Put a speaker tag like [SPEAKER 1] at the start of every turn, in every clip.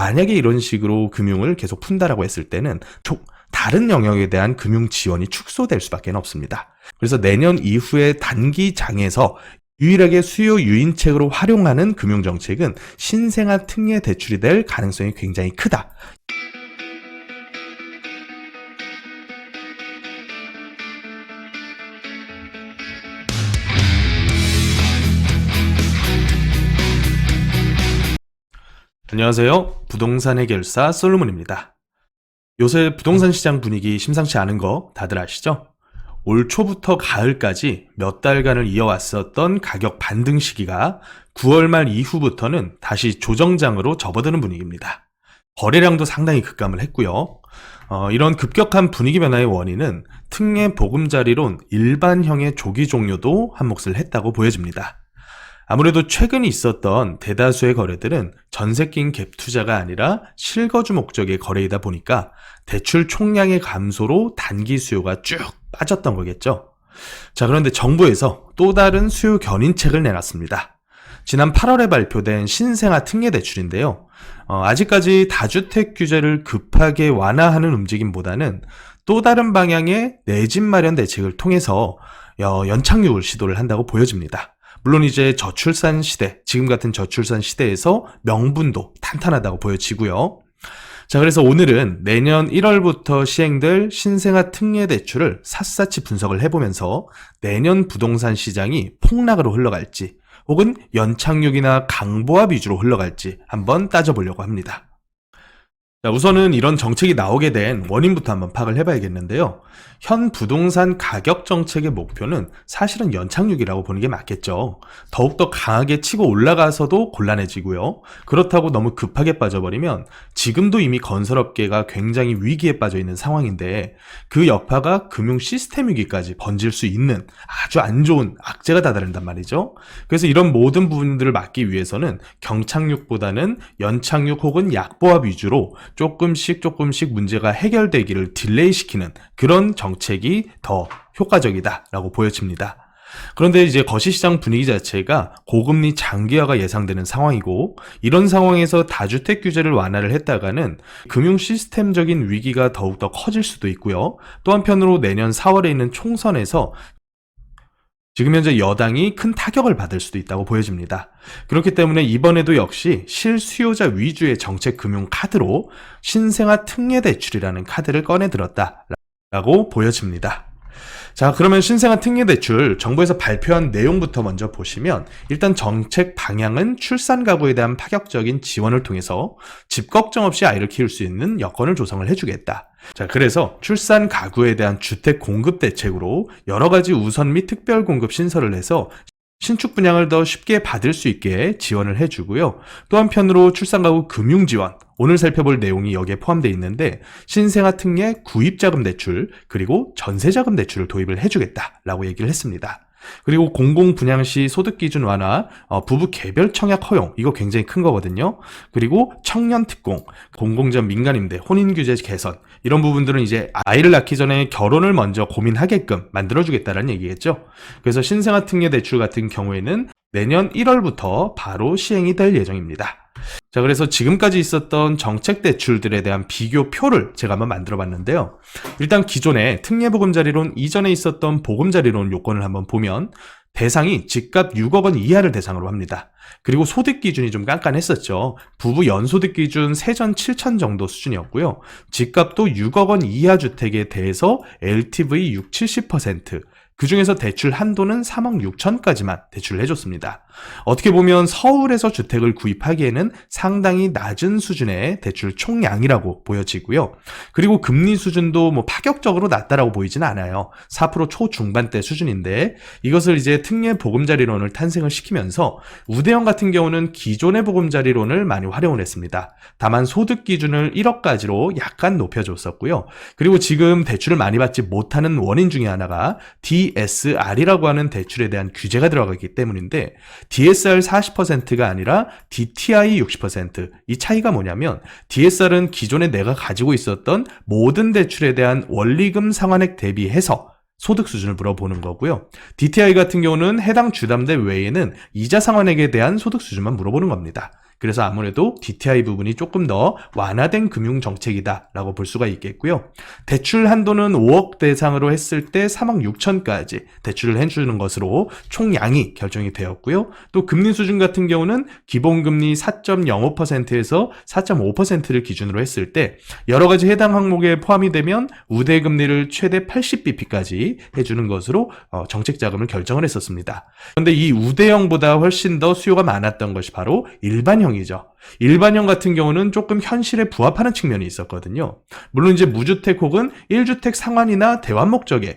[SPEAKER 1] 만약에 이런 식으로 금융을 계속 푼다라고 했을 때는 다른 영역에 대한 금융 지원이 축소될 수밖에 없습니다. 그래서 내년 이후에 단기 장에서 유일하게 수요 유인책으로 활용하는 금융정책은 신생아 특례 대출이 될 가능성이 굉장히 크다. 안녕하세요. 부동산 해결사 솔로몬입니다. 요새 부동산 시장 분위기 심상치 않은 거 다들 아시죠? 올 초부터 가을까지 몇 달간을 이어왔었던 가격 반등 시기가 9월 말 이후부터는 다시 조정장으로 접어드는 분위기입니다. 거래량도 상당히 급감을 했고요. 이런 급격한 분위기 변화의 원인은 특례 보금자리론 일반형의 조기 종료도 한몫을 했다고 보여집니다. 아무래도 최근 있었던 대다수의 거래들은 전세 낀 갭 투자가 아니라 실거주 목적의 거래이다 보니까 대출 총량의 감소로 단기 수요가 쭉 빠졌던 거겠죠. 자, 그런데 정부에서 또 다른 수요 견인책을 내놨습니다. 지난 8월에 발표된 신생아 특례 대출인데요. 아직까지 다주택 규제를 급하게 완화하는 움직임보다는 또 다른 방향의 내 집 마련 대책을 통해서 연착륙을 시도를 한다고 보여집니다. 물론 이제 저출산 시대, 지금 같은 저출산 시대에서 명분도 탄탄하다고 보여지고요. 자, 그래서 오늘은 내년 1월부터 시행될 신생아 특례 대출을 샅샅이 분석을 해보면서 내년 부동산 시장이 폭락으로 흘러갈지 혹은 연착륙이나 강보합 위주로 흘러갈지 한번 따져보려고 합니다. 자, 우선은 이런 정책이 나오게 된 원인부터 한번 파악을 해봐야겠는데요. 현 부동산 가격 정책의 목표는 사실은 연착륙이라고 보는 게 맞겠죠. 더욱더 강하게 치고 올라가서도 곤란해지고요. 그렇다고 너무 급하게 빠져버리면 지금도 이미 건설업계가 굉장히 위기에 빠져 있는 상황인데 그 여파가 금융 시스템 위기까지 번질 수 있는 아주 안 좋은 악재가 다다른단 말이죠. 그래서 이런 모든 부분들을 막기 위해서는 경착륙보다는 연착륙 혹은 약보합 위주로 조금씩 문제가 해결되기를 딜레이시키는 그런 정책이 더 효과적이다라고 보여집니다. 그런데 이제 거시시장 분위기 자체가 고금리 장기화가 예상되는 상황이고 이런 상황에서 다주택 규제를 완화를 했다가는 금융 시스템적인 위기가 더욱더 커질 수도 있고요. 또 한편으로 내년 4월에 있는 총선에서 지금 현재 여당이 큰 타격을 받을 수도 있다고 보여집니다. 그렇기 때문에 이번에도 역시 실수요자 위주의 정책 금융 카드로 신생아 특례 대출이라는 카드를 꺼내들었다라고 보여집니다. 자, 그러면 신생아 특례 대출 정부에서 발표한 내용부터 먼저 보시면 일단 정책 방향은 출산 가구에 대한 파격적인 지원을 통해서 집 걱정 없이 아이를 키울 수 있는 여건을 조성을 해주겠다. 자, 그래서 출산 가구에 대한 주택 공급 대책으로 여러 가지 우선 및 특별 공급 신설을 해서 신축 분양을 더 쉽게 받을 수 있게 지원을 해주고요. 또 한편으로 출산가구 금융지원, 오늘 살펴볼 내용이 여기에 포함되어 있는데 신생아 특례 구입자금 대출 그리고 전세자금 대출을 도입을 해주겠다라고 얘기를 했습니다. 그리고 공공분양시 소득기준 완화, 부부 개별 청약 허용, 이거 굉장히 큰 거거든요. 그리고 청년특공, 공공전 민간임대, 혼인규제 개선, 이런 부분들은 이제 아이를 낳기 전에 결혼을 먼저 고민하게끔 만들어주겠다는 얘기겠죠. 그래서 신생아 특례 대출 같은 경우에는 내년 1월부터 바로 시행이 될 예정입니다. 자, 그래서 지금까지 있었던 정책 대출들에 대한 비교표를 제가 한번 만들어 봤는데요. 일단 기존의 특례보금자리론 이전에 있었던 보금자리론 요건을 한번 보면 대상이 집값 6억 원 이하를 대상으로 합니다. 그리고 소득 기준이 좀 깐깐했었죠. 부부 연소득 기준 세전 7천 정도 수준이었고요. 집값도 6억 원 이하 주택에 대해서 LTV 6, 70%, 그 중에서 대출 한도는 3억 6천까지만 대출을 해줬습니다. 어떻게 보면 서울에서 주택을 구입하기에는 상당히 낮은 수준의 대출 총량이라고 보여지고요. 그리고 금리 수준도 파격적으로 낮다라고 보이진 않아요. 4% 초중반대 수준인데 이것을 이제 특례 보금자리론을 탄생을 시키면서 우대형 같은 경우는 기존의 보금자리론을 많이 활용을 했습니다. 다만 소득 기준을 1억까지로 약간 높여줬었고요. 그리고 지금 대출을 많이 받지 못하는 원인 중에 하나가 DSR이라고 하는 대출에 대한 규제가 들어가기 때문인데 DSR 40%가 아니라 DTI 60%. 이 차이가 뭐냐면 DSR은 기존에 내가 가지고 있었던 모든 대출에 대한 원리금 상환액 대비해서 소득 수준을 물어보는 거고요. DTI 같은 경우는 해당 주담대 외에는 이자 상환액에 대한 소득 수준만 물어보는 겁니다. 그래서 아무래도 DTI 부분이 조금 더 완화된 금융정책이다라고 볼 수가 있겠고요. 대출 한도는 5억 대상으로 했을 때 3억 6천까지 대출을 해주는 것으로 총량이 결정이 되었고요. 또 금리 수준 같은 경우는 기본금리 4.05%에서 4.5%를 기준으로 했을 때 여러 가지 해당 항목에 포함이 되면 우대금리를 최대 80bp까지 해주는 것으로 정책 자금을 결정을 했었습니다. 그런데 이 우대형보다 훨씬 더 수요가 많았던 것이 바로 일반형이죠. 일반형 같은 경우는 조금 현실에 부합하는 측면이 있었거든요. 물론 이제 무주택 혹은 1주택 상환이나 대환 목적에만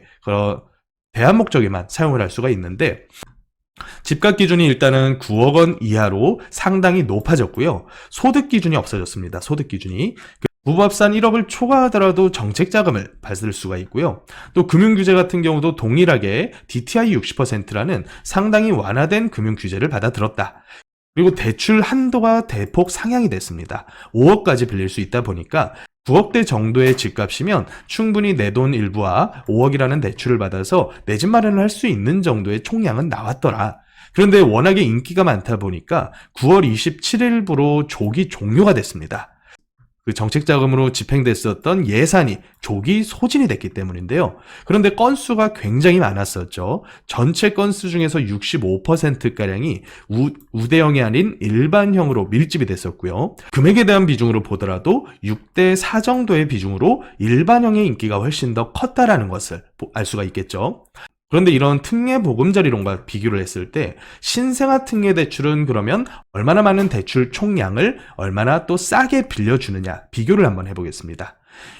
[SPEAKER 1] 사용을 할 수가 있는데 집값 기준이 일단은 9억 원 이하로 상당히 높아졌고요. 소득 기준이 없어졌습니다. 소득 기준이. 부부합산 1억을 초과하더라도 정책 자금을 받을 수가 있고요. 또 금융 규제 같은 경우도 동일하게 DTI 60%라는 상당히 완화된 금융 규제를 받아들었다. 그리고 대출 한도가 대폭 상향이 됐습니다. 5억까지 빌릴 수 있다 보니까 9억대 정도의 집값이면 충분히 내 돈 일부와 5억이라는 대출을 받아서 내 집 마련을 할 수 있는 정도의 총량은 나왔더라. 그런데 워낙에 인기가 많다 보니까 9월 27일부로 조기 종료가 됐습니다. 그 정책 자금으로 집행됐었던 예산이 조기 소진이 됐기 때문인데요. 그런데 건수가 굉장히 많았었죠. 전체 건수 중에서 65%가량이 우대형이 아닌 일반형으로 밀집이 됐었고요. 금액에 대한 비중으로 보더라도 6대 4 정도의 비중으로 일반형의 인기가 훨씬 더 컸다라는 것을 알 수가 있겠죠. 그런데 이런 특례 보금자리론과 비교를 했을 때 신생아 특례 대출은 그러면 얼마나 많은 대출 총량을 얼마나 또 싸게 빌려주느냐 비교를 한번 해보겠습니다.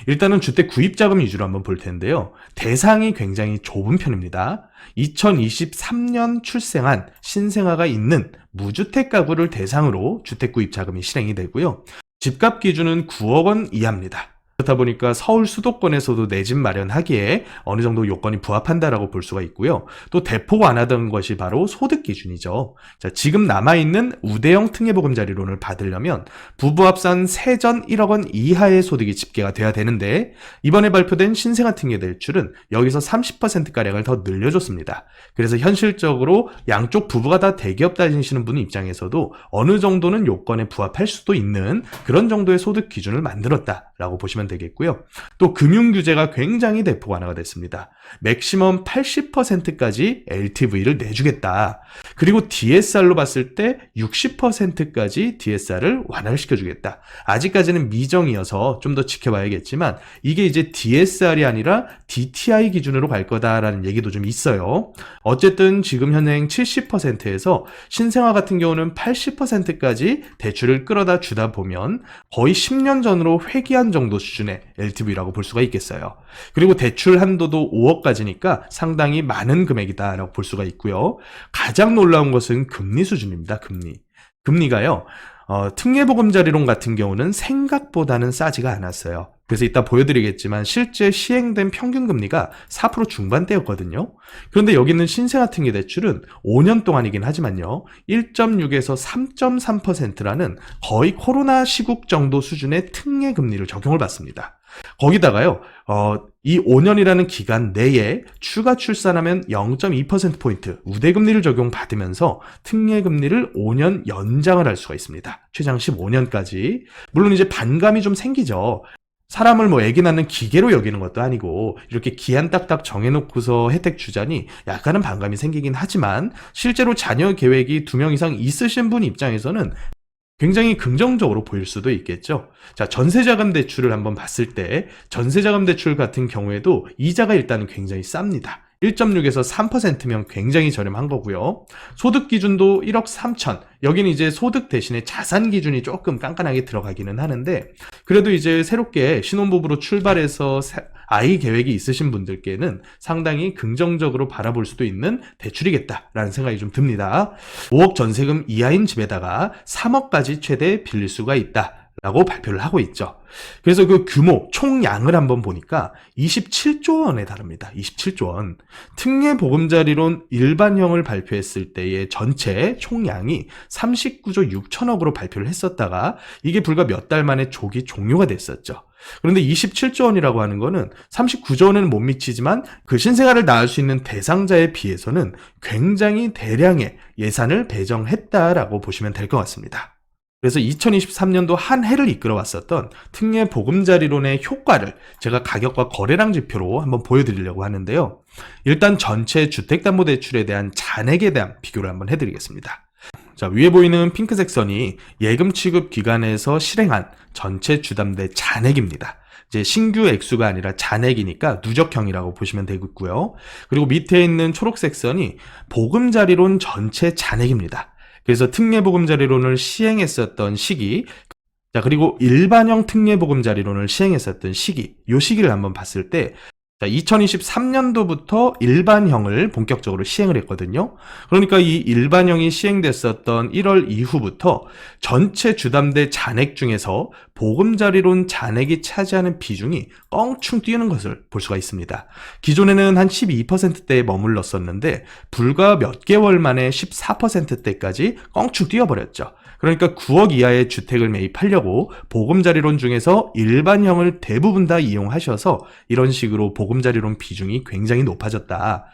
[SPEAKER 1] 일단은 주택 구입자금 위주로 한번 볼 텐데요. 대상이 굉장히 좁은 편입니다. 2023년 출생한 신생아가 있는 무주택 가구를 대상으로 주택 구입자금이 실행이 되고요. 집값 기준은 9억 원 이하입니다. 그렇다 보니까 서울 수도권에서도 내 집 마련하기에 어느 정도 요건이 부합한다라고 볼 수가 있고요. 또 대폭 완화된 것이 바로 소득 기준이죠. 자, 지금 남아있는 우대형 특례보금자리론을 받으려면 부부 합산 세전 1억 원 이하의 소득이 집계가 돼야 되는데 이번에 발표된 신생아 특례 대출은 여기서 30%가량을 더 늘려줬습니다. 그래서 현실적으로 양쪽 부부가 다 대기업 다니시는 분 입장에서도 어느 정도는 요건에 부합할 수도 있는 그런 정도의 소득 기준을 만들었다라고 보시면 되겠고요. 또 금융 규제가 굉장히 대폭 완화가 됐습니다. 맥시멈 80%까지 LTV를 내주겠다. 그리고 DSR로 봤을 때 60%까지 DSR을 완화를 시켜주겠다. 아직까지는 미정이어서 좀 더 지켜봐야겠지만 이게 이제 DSR이 아니라 DTI 기준으로 갈 거다라는 얘기도 좀 있어요. 어쨌든 지금 현행 70%에서 신생아 같은 경우는 80%까지 대출을 끌어다 주다 보면 거의 10년 전으로 회귀한 정도 수준의 LTV라고 볼 수가 있겠어요. 그리고 대출 한도도 5억까지니까 상당히 많은 금액이다라고 볼 수가 있고요. 가장 놀라운 것은 금리 수준입니다. 금리가요. 특례보금자리론 같은 경우는 생각보다는 싸지가 않았어요. 그래서 이따 보여드리겠지만 실제 시행된 평균 금리가 4% 중반대였거든요. 그런데 여기 있는 신생아 특례 대출은 5년 동안이긴 하지만요. 1.6에서 3.3%라는 거의 코로나 시국 정도 수준의 특례 금리를 적용을 받습니다. 거기다가요. 이 5년이라는 기간 내에 추가 출산하면 0.2%포인트 우대금리를 적용받으면서 특례금리를 5년 연장을 할 수가 있습니다. 최장 15년까지. 물론 이제 반감이 좀 생기죠. 사람을 아기 낳는 기계로 여기는 것도 아니고 이렇게 기한 딱딱 정해놓고서 혜택 주자니 약간은 반감이 생기긴 하지만 실제로 자녀 계획이 2명 이상 있으신 분 입장에서는 굉장히 긍정적으로 보일 수도 있겠죠. 자, 전세자금 대출을 한번 봤을 때 전세자금 대출 같은 경우에도 이자가 일단 굉장히 쌉니다. 1.6에서 3%면 굉장히 저렴한 거고요. 소득 기준도 1억 3천. 여기는 이제 소득 대신에 자산 기준이 조금 깐깐하게 들어가기는 하는데 그래도 이제 새롭게 신혼부부로 출발해서 아이 계획이 있으신 분들께는 상당히 긍정적으로 바라볼 수도 있는 대출이겠다라는 생각이 좀 듭니다. 5억 전세금 이하인 집에다가 3억까지 최대 빌릴 수가 있다. 라고 발표를 하고 있죠. 그래서 그 규모, 총량을 한번 보니까 27조 원에 달합니다. 27조 원. 특례보금자리론 일반형을 발표했을 때의 전체 총량이 39조 6천억으로 발표를 했었다가 이게 불과 몇 달 만에 조기 종료가 됐었죠. 그런데 27조 원이라고 하는 거는 39조 원에는 못 미치지만 그 신생아를 낳을 수 있는 대상자에 비해서는 굉장히 대량의 예산을 배정했다라고 보시면 될 것 같습니다. 그래서 2023년도 한 해를 이끌어왔었던 특례 보금자리론의 효과를 제가 가격과 거래량 지표로 한번 보여드리려고 하는데요. 일단 전체 주택담보대출에 대한 잔액에 대한 비교를 한번 해드리겠습니다. 자, 위에 보이는 핑크색 선이 예금 취급 기간에서 실행한 전체 주담대 잔액입니다. 이제 신규 액수가 아니라 잔액이니까 누적형이라고 보시면 되겠고요. 그리고 밑에 있는 초록색 선이 보금자리론 전체 잔액입니다. 그래서 특례보금자리론을 시행했었던 시기, 자, 그리고 일반형 특례보금자리론을 시행했었던 시기, 이 시기를 한번 봤을 때, 자, 2023년도부터 일반형을 본격적으로 시행을 했거든요. 그러니까 이 일반형이 시행됐었던 1월 이후부터 전체 주담대 잔액 중에서 보금자리론 잔액이 차지하는 비중이 껑충 뛰는 것을 볼 수가 있습니다. 기존에는 한 12%대에 머물렀었는데 불과 몇 개월 만에 14%대까지 껑충 뛰어버렸죠. 그러니까 9억 이하의 주택을 매입하려고 보금자리론 중에서 일반형을 대부분 다 이용하셔서 이런 식으로 보금자리론 비중이 굉장히 높아졌다.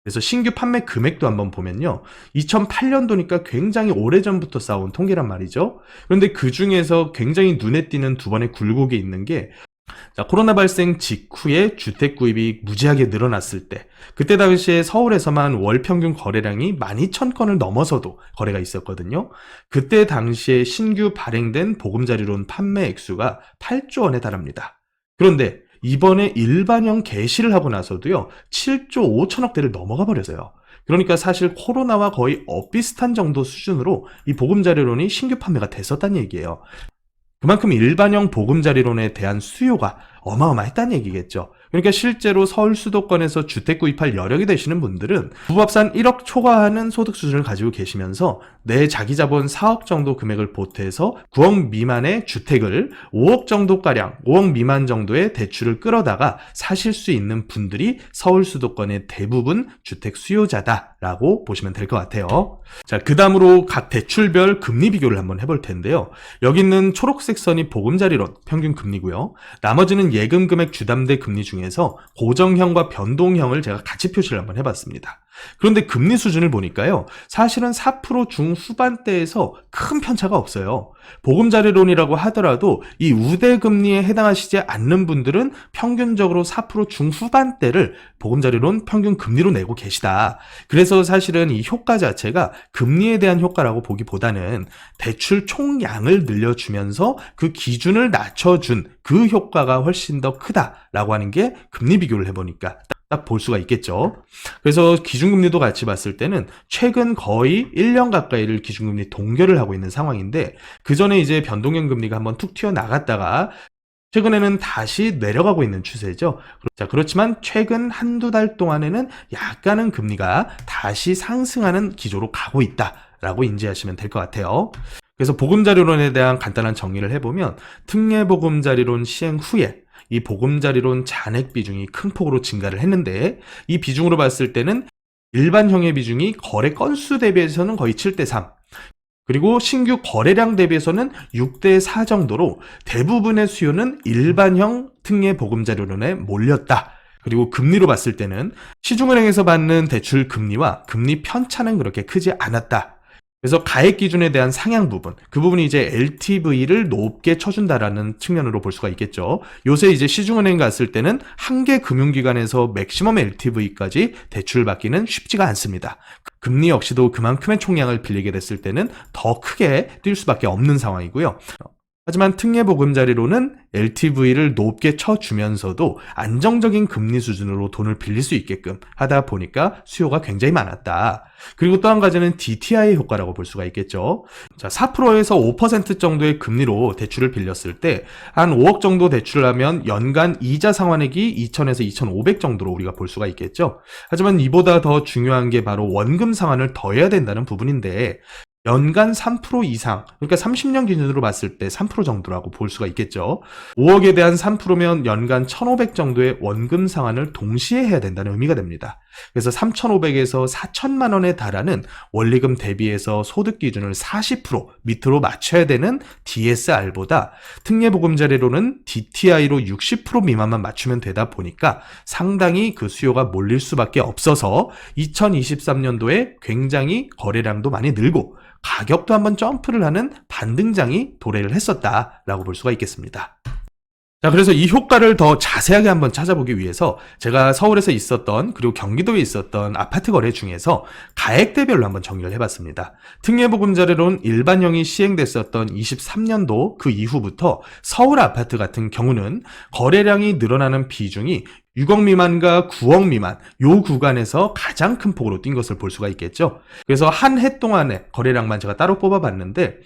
[SPEAKER 1] 그래서 신규 판매 금액도 한번 보면요. 2008년도니까 굉장히 오래전부터 쌓아온 통계란 말이죠. 그런데 그 중에서 굉장히 눈에 띄는 두 번의 굴곡이 있는 게, 자, 코로나 발생 직후에 주택 구입이 무지하게 늘어났을 때, 그때 당시에 서울에서만 월 평균 거래량이 12,000건을 넘어서도 거래가 있었거든요. 그때 당시에 신규 발행된 보금자리론 판매 액수가 8조 원에 달합니다. 그런데 이번에 일반형 개시를 하고 나서도요, 7조 5천억 대를 넘어가 버려서요. 그러니까 사실 코로나와 거의 엇비슷한 정도 수준으로 이 보금자리론이 신규 판매가 됐었다는 얘기예요. 그만큼 일반형 보금자리론에 대한 수요가 어마어마했다는 얘기겠죠. 그러니까 실제로 서울 수도권에서 주택 구입할 여력이 되시는 분들은 부합산 1억 초과하는 소득 수준을 가지고 계시면서 내 자기 자본 4억 정도 금액을 보태서 9억 미만의 주택을 5억 정도가량, 5억 미만 정도의 대출을 끌어다가 사실 수 있는 분들이 서울 수도권의 대부분 주택 수요자다라고 보시면 될 것 같아요. 자, 그 다음으로 각 대출별 금리 비교를 한번 해볼 텐데요. 여기 있는 초록색 선이 보금자리론 평균 금리고요. 나머지는 예금 금액 주담대 금리 중에서 고정형과 변동형을 제가 같이 표시를 한번 해봤습니다. 그런데 금리 수준을 보니까요, 사실은 4% 중후반대에서 큰 편차가 없어요. 보금자리론이라고 하더라도 이 우대금리에 해당하시지 않는 분들은 평균적으로 4% 중후반대를 보금자리론 평균 금리로 내고 계시다. 그래서 사실은 이 효과 자체가 금리에 대한 효과라고 보기보다는 대출 총량을 늘려주면서 그 기준을 낮춰준 그 효과가 훨씬 더 크다라고 하는 게 금리 비교를 해보니까 딱 볼 수가 있겠죠. 그래서 기준금리도 같이 봤을 때는 최근 거의 1년 가까이를 기준금리 동결을 하고 있는 상황인데, 그 전에 이제 변동형 금리가 한번 툭 튀어나갔다가 최근에는 다시 내려가고 있는 추세죠. 자, 그렇지만 최근 한두 달 동안에는 약간은 금리가 다시 상승하는 기조로 가고 있다라고 인지하시면 될 것 같아요. 그래서 보금자리론에 대한 간단한 정리를 해보면, 특례보금자리론 시행 후에 이 보금자리론 잔액 비중이 큰 폭으로 증가를 했는데, 이 비중으로 봤을 때는 일반형의 비중이 거래 건수 대비해서는 거의 7대3, 그리고 신규 거래량 대비해서는 6대4 정도로 대부분의 수요는 일반형 특례 보금자리론에 몰렸다. 그리고 금리로 봤을 때는 시중은행에서 받는 대출 금리와 금리 편차는 그렇게 크지 않았다. 그래서 가액 기준에 대한 상향 부분, 그 부분이 이제 LTV를 높게 쳐준다라는 측면으로 볼 수가 있겠죠. 요새 이제 시중은행 갔을 때는 한 개 금융기관에서 맥시멈 LTV까지 대출을 받기는 쉽지가 않습니다. 금리 역시도 그만큼의 총량을 빌리게 됐을 때는 더 크게 뛸 수밖에 없는 상황이고요. 하지만 특례보금자리론은 LTV를 높게 쳐주면서도 안정적인 금리 수준으로 돈을 빌릴 수 있게끔 하다 보니까 수요가 굉장히 많았다. 그리고 또 한 가지는 DTI 효과라고 볼 수가 있겠죠. 자, 4%에서 5% 정도의 금리로 대출을 빌렸을 때 한 5억 정도 대출을 하면 연간 이자 상환액이 2,000에서 2,500 정도로 우리가 볼 수가 있겠죠. 하지만 이보다 더 중요한 게 바로 원금 상환을 더해야 된다는 부분인데, 연간 3% 이상, 그러니까 30년 기준으로 봤을 때 3% 정도라고 볼 수가 있겠죠. 5억에 대한 3%면 연간 1,500 정도의 원금 상환을 동시에 해야 된다는 의미가 됩니다. 그래서 3,500에서 4,000만 원에 달하는 원리금 대비해서 소득 기준을 40% 밑으로 맞춰야 되는 DSR보다 특례보금자리론은 DTI로 60% 미만만 맞추면 되다 보니까 상당히 그 수요가 몰릴 수밖에 없어서 2023년도에 굉장히 거래량도 많이 늘고, 가격도 한번 점프를 하는 반등장이 도래를 했었다라고 볼 수가 있겠습니다. 자, 그래서 이 효과를 더 자세하게 한번 찾아보기 위해서 제가 서울에서 있었던 그리고 경기도에 있었던 아파트 거래 중에서 가액대별로 한번 정리를 해봤습니다. 특례보금자리론 일반형이 시행됐었던 23년도 그 이후부터 서울 아파트 같은 경우는 거래량이 늘어나는 비중이 6억 미만과 9억 미만 요 구간에서 가장 큰 폭으로 뛴 것을 볼 수가 있겠죠. 그래서 한 해 동안의 거래량만 제가 따로 뽑아봤는데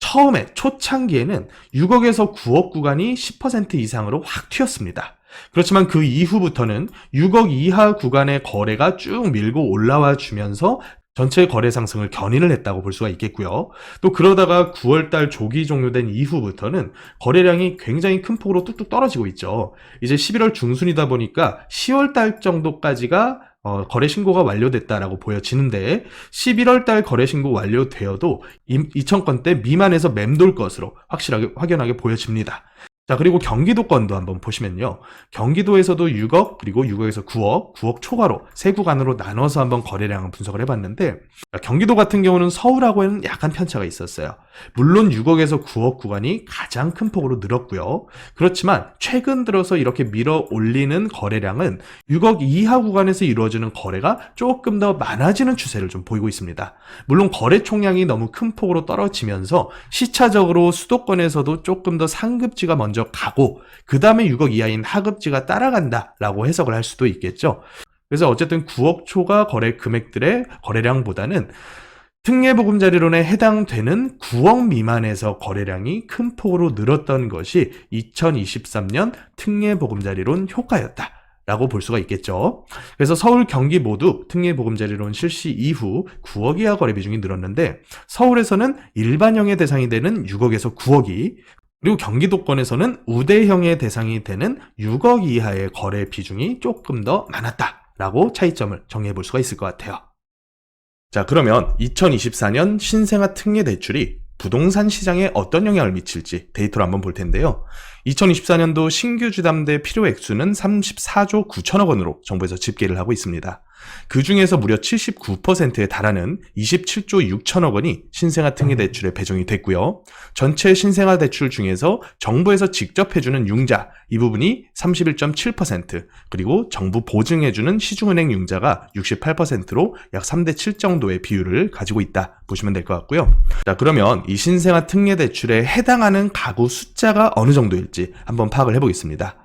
[SPEAKER 1] 처음에 초창기에는 6억에서 9억 구간이 10% 이상으로 확 튀었습니다. 그렇지만 그 이후부터는 6억 이하 구간의 거래가 쭉 밀고 올라와 주면서 전체 거래 상승을 견인을 했다고 볼 수가 있겠고요. 또 그러다가 9월달 조기 종료된 이후부터는 거래량이 굉장히 큰 폭으로 뚝뚝 떨어지고 있죠. 이제 11월 중순이다 보니까 10월달 정도까지가 거래 신고가 완료됐다라고 보여지는데 11월 달 거래 신고 완료되어도 2,000건대 미만에서 맴돌 것으로 확연하게 보여집니다. 자, 그리고 경기도권도 한번 보시면요. 경기도에서도 6억, 그리고 6억에서 9억, 9억 초과로 세 구간으로 나눠서 한번 거래량을 분석을 해봤는데 경기도 같은 경우는 서울하고는 약간 편차가 있었어요. 물론 6억에서 9억 구간이 가장 큰 폭으로 늘었고요. 그렇지만 최근 들어서 이렇게 밀어 올리는 거래량은 6억 이하 구간에서 이루어지는 거래가 조금 더 많아지는 추세를 좀 보이고 있습니다. 물론 거래 총량이 너무 큰 폭으로 떨어지면서 시차적으로 수도권에서도 조금 더 상급지가 먼저 가고 그 다음에 6억 이하인 하급지가 따라간다라고 해석을 할 수도 있겠죠. 그래서 어쨌든 9억 초과 거래 금액들의 거래량보다는 특례보금자리론에 해당되는 9억 미만에서 거래량이 큰 폭으로 늘었던 것이 2023년 특례보금자리론 효과였다 라고 볼 수가 있겠죠. 그래서 서울, 경기 모두 특례보금자리론 실시 이후 9억 이하 거래 비중이 늘었는데 서울에서는 일반형의 대상이 되는 6억에서 9억이 그리고 경기도권에서는 우대형의 대상이 되는 6억 이하의 거래 비중이 조금 더 많았다라고 차이점을 정리해 볼 수가 있을 것 같아요. 자, 그러면 2024년 신생아 특례 대출이 부동산 시장에 어떤 영향을 미칠지 데이터로 한번 볼 텐데요. 2024년도 신규 주담대 필요 액수는 34조 9천억 원으로 정부에서 집계를 하고 있습니다. 그 중에서 무려 79%에 달하는 27조 6천억 원이 신생아 특례 대출에 배정이 됐고요. 전체 신생아 대출 중에서 정부에서 직접 해주는 융자 이 부분이 31.7% 그리고 정부 보증해주는 시중은행 융자가 68%로 약 3대 7 정도의 비율을 가지고 있다 보시면 될 것 같고요. 자, 그러면 이 신생아 특례 대출에 해당하는 가구 숫자가 어느 정도일지 한번 파악을 해보겠습니다.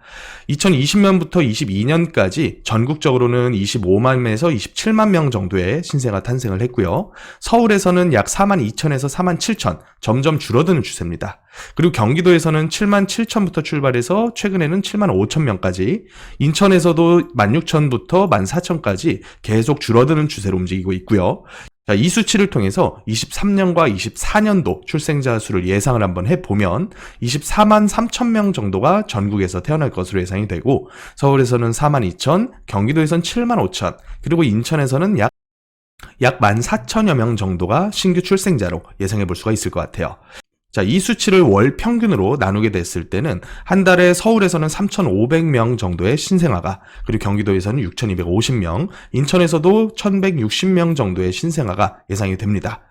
[SPEAKER 1] 2020년부터 22년까지 전국적으로는 25만에서 27만 명 정도의 신생아 탄생을 했고요. 서울에서는 약 4만 2천에서 4만 7천, 점점 줄어드는 추세입니다. 그리고 경기도에서는 7만 7천부터 출발해서 최근에는 7만 5천 명까지, 인천에서도 1만 6천부터 1만 4천까지 계속 줄어드는 추세로 움직이고 있고요. 자, 이 수치를 통해서 23년과 24년도 출생자 수를 예상을 한번 해보면 24만 3천 명 정도가 전국에서 태어날 것으로 예상이 되고 서울에서는 4만 2천, 경기도에서는 7만 5천, 그리고 인천에서는 약 14,000여 명 정도가 신규 출생자로 예상해 볼 수가 있을 것 같아요. 자, 이 수치를 월 평균으로 나누게 됐을 때는 한 달에 서울에서는 3,500명 정도의 신생아가, 그리고 경기도에서는 6,250명, 인천에서도 1,160명 정도의 신생아가 예상이 됩니다.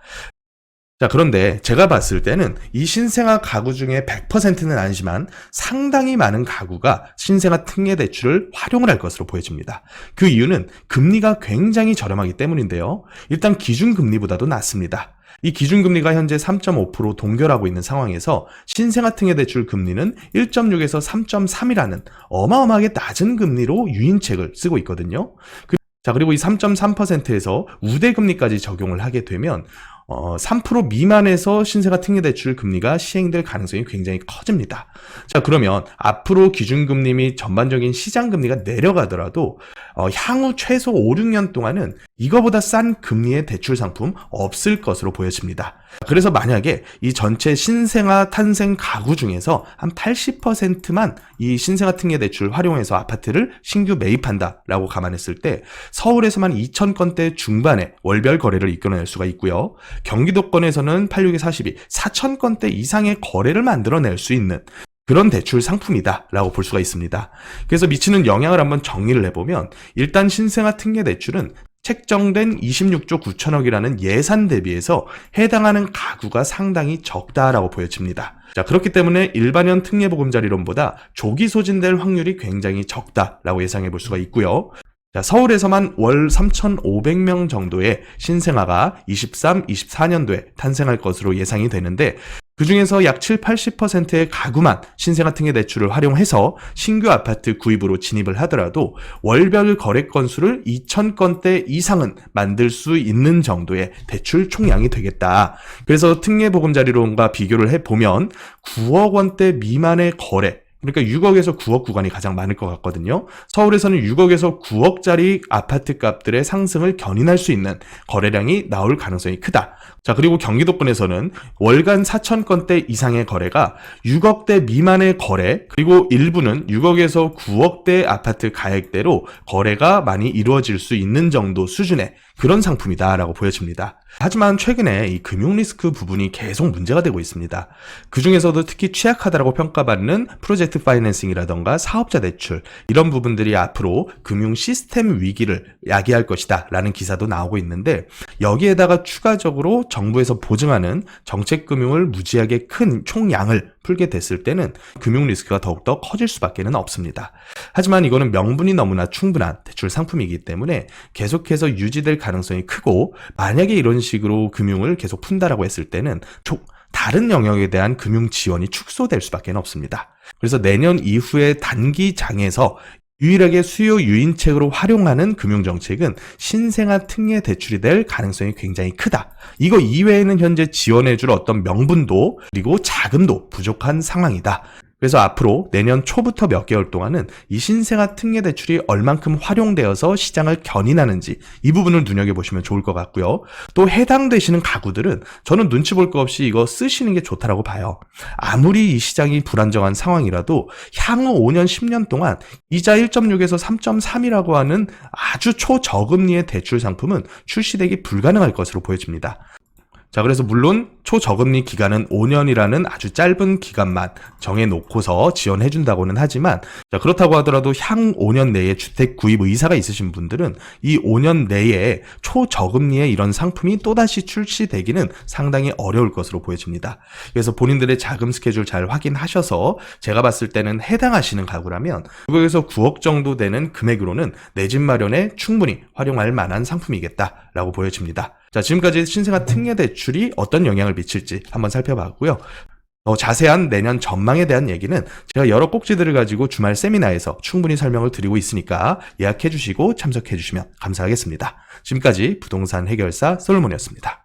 [SPEAKER 1] 자, 그런데 제가 봤을 때는 이 신생아 가구 중에 100%는 아니지만 상당히 많은 가구가 신생아 특례 대출을 활용을 할 것으로 보여집니다. 그 이유는 금리가 굉장히 저렴하기 때문인데요. 일단 기준금리보다도 낮습니다. 이 기준금리가 현재 3.5% 동결하고 있는 상황에서 신생아 특례 대출 금리는 1.6에서 3.3이라는 어마어마하게 낮은 금리로 유인책을 쓰고 있거든요. 자, 그리고 이 3.3%에서 우대금리까지 적용을 하게 되면 3% 미만에서 신생아 특례 대출 금리가 시행될 가능성이 굉장히 커집니다. 자, 그러면 앞으로 기준금리 및 전반적인 시장금리가 내려가더라도 향후 최소 5, 6년 동안은 이거보다 싼 금리의 대출 상품 없을 것으로 보여집니다. 그래서 만약에 이 전체 신생아 탄생 가구 중에서 한 80%만 이 신생아 특례 대출 활용해서 아파트를 신규 매입한다라고 감안했을 때 서울에서만 2,000건대 중반의 월별 거래를 이끌어낼 수가 있고요. 경기도권에서는 86에 42, 4,000건대 이상의 거래를 만들어낼 수 있는 그런 대출 상품이다 라고 볼 수가 있습니다. 그래서 미치는 영향을 한번 정리를 해보면 일단 신생아 특례 대출은 책정된 26조 9천억이라는 예산 대비해서 해당하는 가구가 상당히 적다라고 보여집니다. 자, 그렇기 때문에 일반형 특례보금자리론보다 조기 소진될 확률이 굉장히 적다라고 예상해 볼 수가 있고요. 자, 서울에서만 월 3,500명 정도의 신생아가 23, 24년도에 탄생할 것으로 예상이 되는데 그 중에서 약 7, 80%의 가구만 신생아 특례 대출을 활용해서 신규 아파트 구입으로 진입을 하더라도 월별 거래 건수를 2,000건대 이상은 만들 수 있는 정도의 대출 총량이 되겠다. 그래서 특례보금자리론과 비교를 해보면 9억 원대 미만의 거래, 그러니까 6억에서 9억 구간이 가장 많을 것 같거든요. 서울에서는 6억에서 9억짜리 아파트 값들의 상승을 견인할 수 있는 거래량이 나올 가능성이 크다. 자, 그리고 경기도권에서는 월간 4,000건대 이상의 거래가 6억대 미만의 거래, 그리고 일부는 6억에서 9억대 아파트 가액대로 거래가 많이 이루어질 수 있는 정도 수준의 그런 상품이다라고 보여집니다. 하지만 최근에 이 금융 리스크 부분이 계속 문제가 되고 있습니다. 그 중에서도 특히 취약하다라고 평가받는 프로젝트 파이낸싱이라던가 사업자 대출, 이런 부분들이 앞으로 금융 시스템 위기를 야기할 것이다 라는 기사도 나오고 있는데, 여기에다가 추가적으로 정부에서 보증하는 정책금융을 무지하게 큰 총량을 풀게 됐을 때는 금융 리스크가 더욱더 커질 수밖에 없습니다. 하지만 이거는 명분이 너무나 충분한 대출 상품이기 때문에 계속해서 유지될 가능성이 크고, 만약에 이런 식으로 금융을 계속 푼다라고 했을 때는 다른 영역에 대한 금융 지원이 축소될 수밖에 없습니다. 그래서 내년 이후에 단기 장에서 유일하게 수요 유인책으로 활용하는 금융정책은 신생아 특례 대출이 될 가능성이 굉장히 크다. 이거 이외에는 현재 지원해줄 어떤 명분도 그리고 자금도 부족한 상황이다. 그래서 앞으로 내년 초부터 몇 개월 동안은 이 신생아 특례 대출이 얼만큼 활용되어서 시장을 견인하는지 이 부분을 눈여겨보시면 좋을 것 같고요. 또 해당되시는 가구들은 저는 눈치 볼 거 없이 이거 쓰시는 게 좋다라고 봐요. 아무리 이 시장이 불안정한 상황이라도 향후 5년, 10년 동안 이자 1.6에서 3.3이라고 하는 아주 초저금리의 대출 상품은 출시되기 불가능할 것으로 보여집니다. 자, 그래서 물론 초저금리 기간은 5년이라는 아주 짧은 기간만 정해놓고서 지원해준다고는 하지만, 자, 그렇다고 하더라도 향후 5년 내에 주택 구입 의사가 있으신 분들은 이 5년 내에 초저금리의 이런 상품이 또다시 출시되기는 상당히 어려울 것으로 보여집니다. 그래서 본인들의 자금 스케줄 잘 확인하셔서 제가 봤을 때는 해당하시는 가구라면 6억에서 9억 정도 되는 금액으로는 내 집 마련에 충분히 활용할 만한 상품이겠다라고 보여집니다. 자, 지금까지 신생아 특례 대출이 어떤 영향을 미칠지 한번 살펴봤고요. 더 자세한 내년 전망에 대한 얘기는 제가 여러 꼭지들을 가지고 주말 세미나에서 충분히 설명을 드리고 있으니까 예약해 주시고 참석해 주시면 감사하겠습니다. 지금까지 부동산 해결사 솔로몬이었습니다.